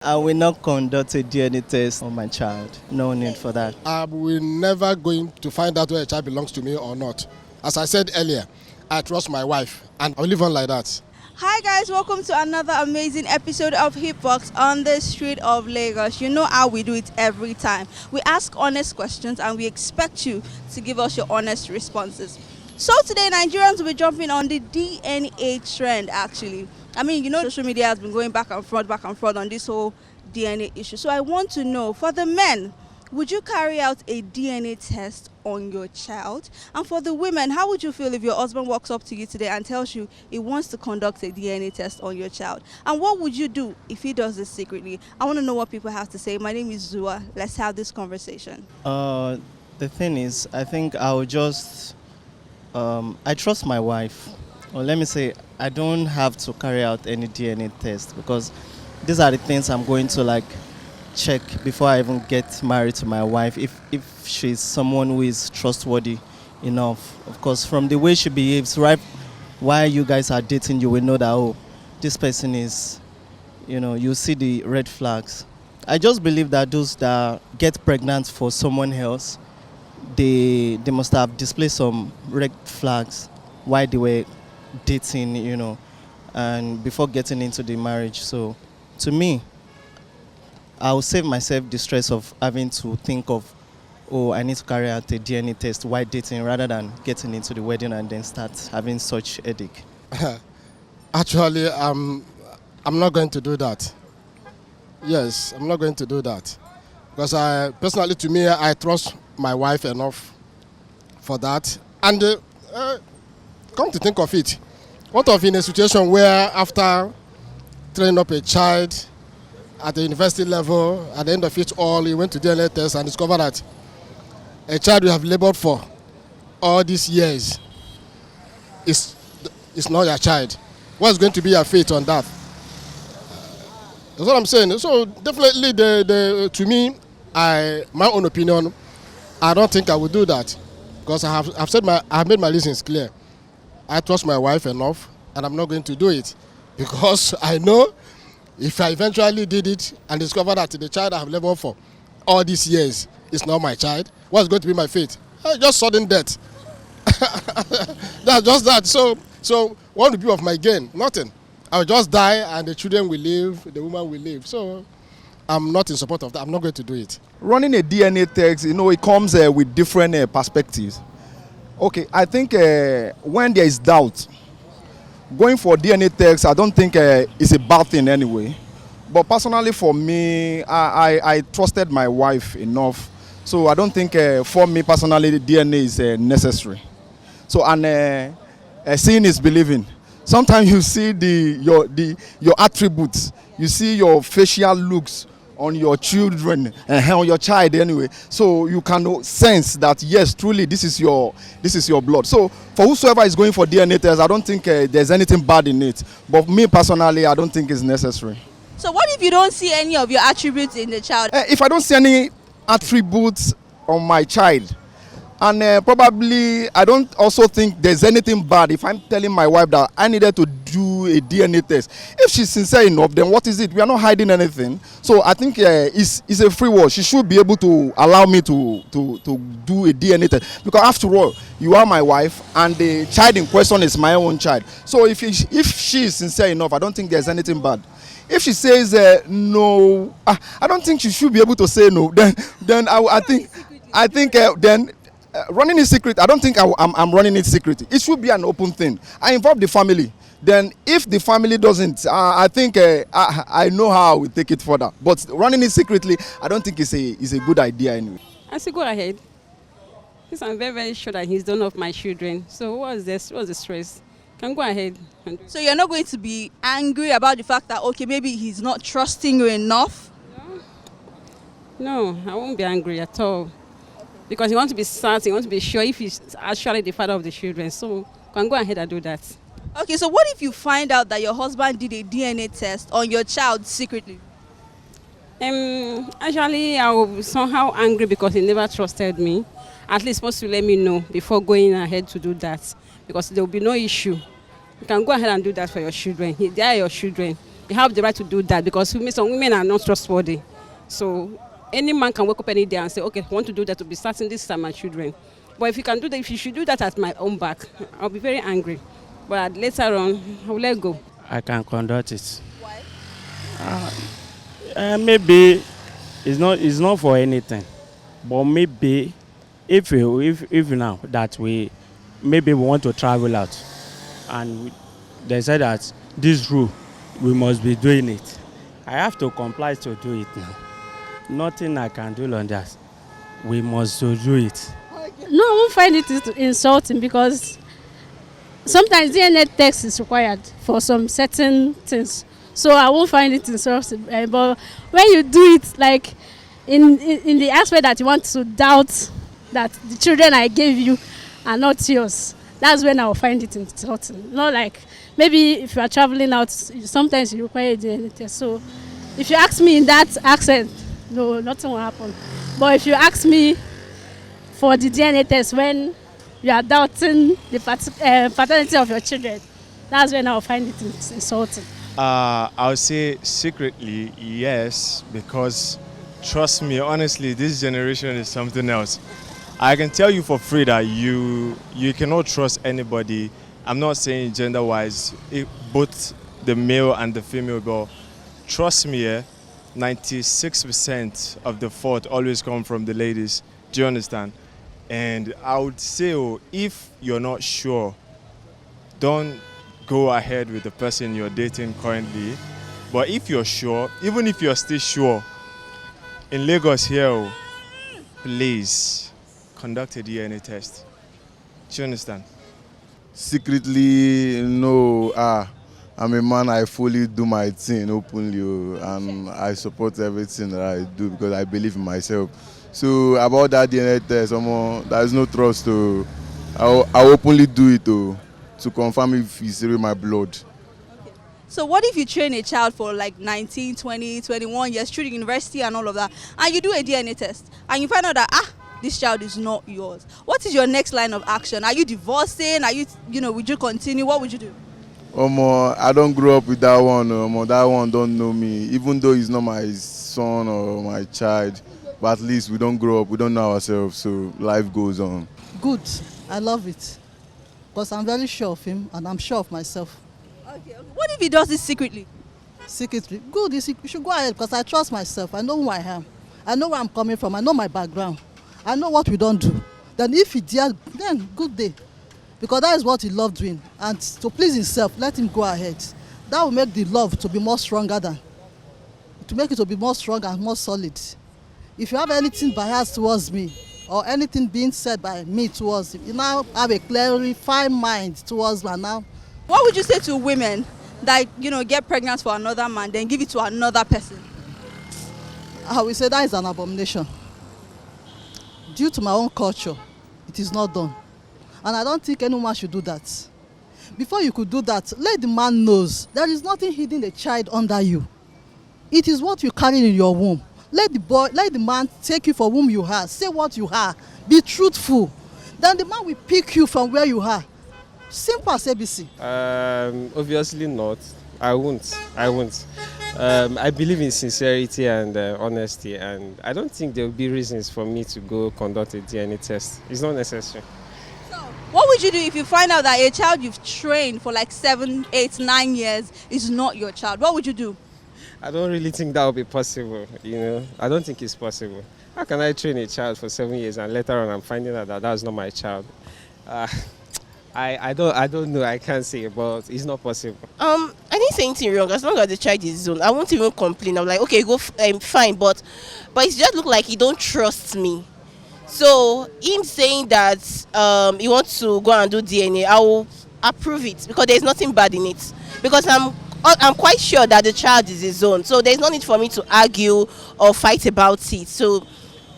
I will not conduct a DNA test on my child. No need for that. We're never going to find out whether a child belongs to me or not. As I said earlier, I trust my wife and I'll live on like that. Hi guys, welcome to another amazing episode of Hipbox on the street of Lagos. You know how we do it every time. We ask honest questions and we expect you to give us your honest responses. So today Nigerians will be jumping on the DNA trend actually. I mean, you know, social media has been going back and forth on this whole DNA issue. So I want to know, for the men, would you carry out a DNA test on your child? And for the women, how would you feel if your husband walks up to you today and tells you he wants to conduct a DNA test on your child? And what would you do if he does this secretly? I want to know what people have to say. My name is Zua. Let's have this conversation. The thing is, I think I'll just, I trust my wife. Or let me say, I don't have to carry out any DNA test because these are the things I'm going to check before I even get married to my wife, if she's someone who is trustworthy enough. Of course, from the way she behaves, right while you guys are dating, you will know that, oh, this person is, you see the red flags. I just believe that those that get pregnant for someone else, they must have displayed some red flags while they were dating, and before getting into the marriage. So to me, I'll save myself the stress of having to think of, oh, I need to carry out a DNA test while dating rather than getting into the wedding and then start having such headache. Actually, I'm not going to do that. Yes, I'm not going to do that. Because personally, to me, I trust my wife enough for that. And come to think of it, what of in a situation where after training up a child at the university level, at the end of it all, you went to DNA test and discovered that a child you have labored for all these years is not your child. What's going to be your fate on that? That's what I'm saying. So definitely, to me, my own opinion, I don't think I would do that because I've made my reasons clear. I trust my wife enough, and I'm not going to do it because I know if I eventually did it and discovered that the child I have labored for all these years is not my child, what's going to be my fate? Just sudden death. That's just that. So what will be of my gain? Nothing. I'll just die and the children will live, the woman will live. So I'm not in support of that. I'm not going to do it. Running a DNA test, it comes with different perspectives. Okay, I think when there is doubt, going for DNA test, I don't think it's a bad thing anyway. But personally for me, I trusted my wife enough. So I don't think for me personally, the DNA is necessary. So, and seeing is believing. Sometimes you see your attributes, you see your facial looks on your children and on your child anyway, so you can sense that yes, truly this is your blood. So for whosoever is going for DNA test, I don't think there's anything bad in it. But me personally, I don't think it's necessary. So what if you don't see any of your attributes in the child? If I don't see any attributes on my child, and probably I don't also think there's anything bad if I'm telling my wife that I needed to do a DNA test. If she's sincere enough, then what is it? We are not hiding anything. So I think it's a free word. She should be able to allow me to do a DNA test. Because after all, you are my wife and the child in question is my own child. So if she is sincere enough, I don't think there's anything bad. If she says no, I don't think she should be able to say no. Then I think then running it secret, I don't think I'm running it secret. It should be an open thing. I involve the family. Then if the family doesn't, I think I know how I will take it further. But running it secretly, I don't think it's a good idea anyway. I say go ahead. Because I'm very, very sure that he's done of my children. So what's the stress? Can go ahead. So you're not going to be angry about the fact that, okay, maybe he's not trusting you enough? No, I won't be angry at all. Because he wants to be certain, he wants to be sure if he's actually the father of the children. So can go ahead and do that. Okay, so what if you find out that your husband did a DNA test on your child secretly? Actually, I will be somehow angry because he never trusted me. At least supposed to let me know before going ahead to do that. Because there will be no issue. You can go ahead and do that for your children. They are your children. They have the right to do that because some women are not trustworthy. So any man can wake up any day and say, okay, I want to do that to be starting this time my children. But if you can do that, if you should do that at my own back, I'll be very angry. But later on, I'll let go. I can conduct it. Maybe it's not for anything, but maybe if now that we want to travel out, and they said that this rule we must be doing it, I have to comply to do it now. Nothing I can do on that. We must do it. No, I won't find it insulting because sometimes DNA test is required for some certain things. So I won't find it insulting. But when you do it, like in the aspect that you want to doubt that the children I gave you are not yours, that's when I'll find it insulting. Not like maybe if you are traveling out, sometimes you require a DNA test. So if you ask me in that accent, no, nothing will happen. But if you ask me for the DNA test when you are doubting the paternity of your children, that's when I'll find it insulting. I'll say secretly yes, because trust me, honestly, this generation is something else. I can tell you for free that you cannot trust anybody. I'm not saying gender-wise, both the male and the female, but trust me, 96% of the fault always come from the ladies. Do you understand? And I would say, if you're not sure, don't go ahead with the person you're dating currently. But if you're sure, even if you're still sure, in Lagos here, please conduct a DNA test. Do you understand? Secretly, no. I'm a man, I fully do my thing openly, and I support everything that I do because I believe in myself. So about that DNA test, there is no trust. I openly do it to confirm if it's really my blood. Okay. So what if you train a child for like 19, 20, 21 years through the university and all of that, and you do a DNA test, and you find out that, this child is not yours? What is your next line of action? Are you divorcing? Are you, would you continue? What would you do? I don't grow up with that one. That one don't know me. Even though he's not my son or my child, but at least we don't grow up. We don't know ourselves, so life goes on. Good. I love it. Because I'm very sure of him and I'm sure of myself. Okay. What if he does this secretly? Secretly? Good. You should go ahead because I trust myself. I know who I am. I know where I'm coming from. I know my background. I know what we don't do. Then if he did, then good day. Because that is what he loved doing. And to please himself, let him go ahead. That will make the love to be more stronger to make it to be more strong and more solid. If you have anything biased towards me, or anything being said by me towards him, you now have a clarified mind towards me now. What would you say to women that, get pregnant for another man, then give it to another person? I will say that is an abomination. Due to my own culture, it is not done. And I don't think anyone should do that. Before you could do that, let the man knows there is nothing hidden a child under you. It is what you carry in your womb. Let the man take you for whom you are. Say what you are. Be truthful. Then the man will pick you from where you are. Simple as ABC. Obviously not. I won't. I believe in sincerity and honesty, and I don't think there will be reasons for me to go conduct a DNA test. It's not necessary. So, what would you do if you find out that a child you've trained for like 7, 8, 9 years is not your child? What would you do? I don't really think that will be possible. I don't think it's possible. How can I train a child for 7 years and later on I'm finding out that that's not my child? I don't know. I can't say, but it's not possible. I didn't say anything wrong. As long as the child is his own, I won't even complain. I'm like, okay, go, fine, but it just look like he don't trust me. So him saying that he wants to go and do DNA, I will approve it because there's nothing bad in it. Because I'm quite sure that the child is his own. So there's no need for me to argue or fight about it. So,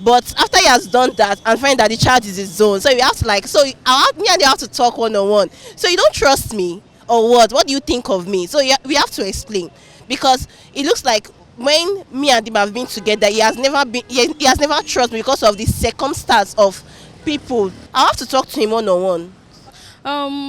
but after he has done that and find that the child is his own, so you have to me and you have to talk one-on-one. So you don't trust me or what? What do you think of me? So we have to explain, because it looks like when me and him have been together, he has never trusted me because of the circumstance of people. I have to talk to him one-on-one.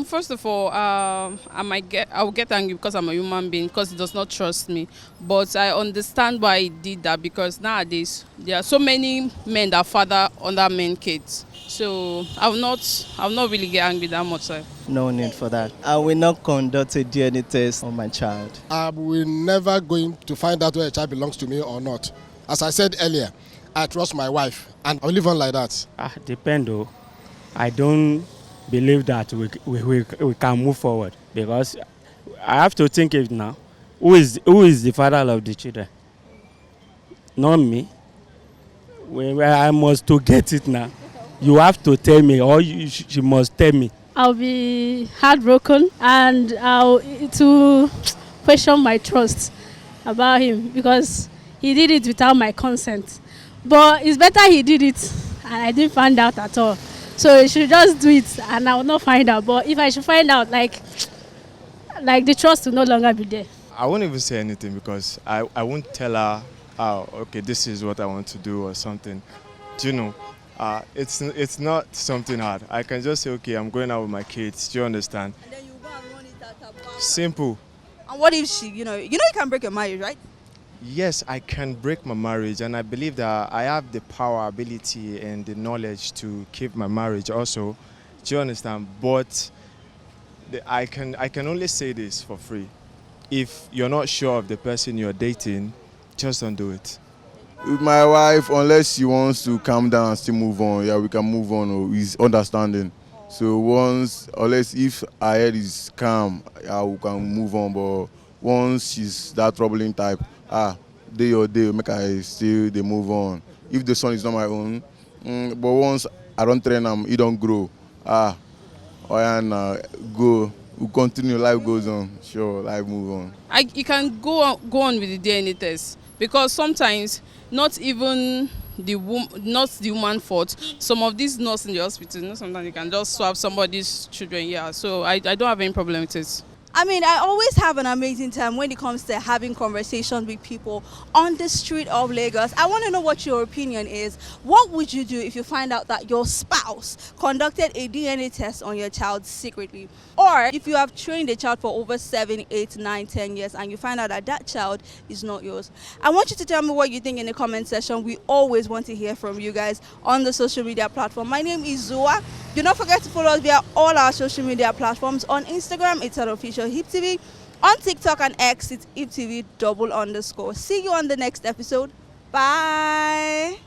First of all, I will get angry because I'm a human being because he does not trust me. But I understand why he did that because nowadays there are so many men that father other men kids. So I will not really get angry that much. No need for that. I will not conduct a DNA test on my child. I will never going to find out whether a child belongs to me or not. As I said earlier, I trust my wife and I'll live on like that. Depend though. I don't believe that we can move forward because I have to think it now. Who is the father of the children? Not me. I must to get it now. You have to tell me, or you must tell me. I'll be heartbroken and to question my trust about him because he did it without my consent. But it's better he did it and I didn't find out at all. So he should just do it and I will not find out. But if I should find out, like the trust will no longer be there. I won't even say anything because I won't tell her, oh, okay, this is what I want to do or something. Do you know? It's not something hard. I can just say, okay, I'm going out with my kids. Do you understand? And then you go and run it at her back. Simple. And what if she, you can break a marriage, right? Yes, I can break my marriage, and I believe that I have the power, ability, and the knowledge to keep my marriage also. Do you understand? But I can only say this for free. If you're not sure of the person you're dating, just don't do it. With my wife, unless she wants to calm down and still move on, yeah, we can move on. Or is understanding. So unless if her head is calm, yeah, we can move on. But once she's that troubling type, day or day, make I still they move on. If the son is not my own, but once I don't train him, he don't grow. Go. We continue. Life goes on. Sure, life move on. You can go on with the DNA test because sometimes not even the woman fault. Some of these nurses in the hospital, sometimes you can just swap somebody's children. Yeah, so I don't have any problem with it. I mean, I always have an amazing time when it comes to having conversations with people on the street of Lagos. I want to know what your opinion is. What would you do if you find out that your spouse conducted a DNA test on your child secretly? Or if you have trained a child for over 7, 8, 9, 10 years and you find out that that child is not yours? I want you to tell me what you think in the comment section. We always want to hear from you guys on the social media platform. My name is Zoa. Do not forget to follow us via all our social media platforms. On Instagram, it's an official HIPTV. On TikTok and X, it's HIPTV _. See you on the next episode. Bye.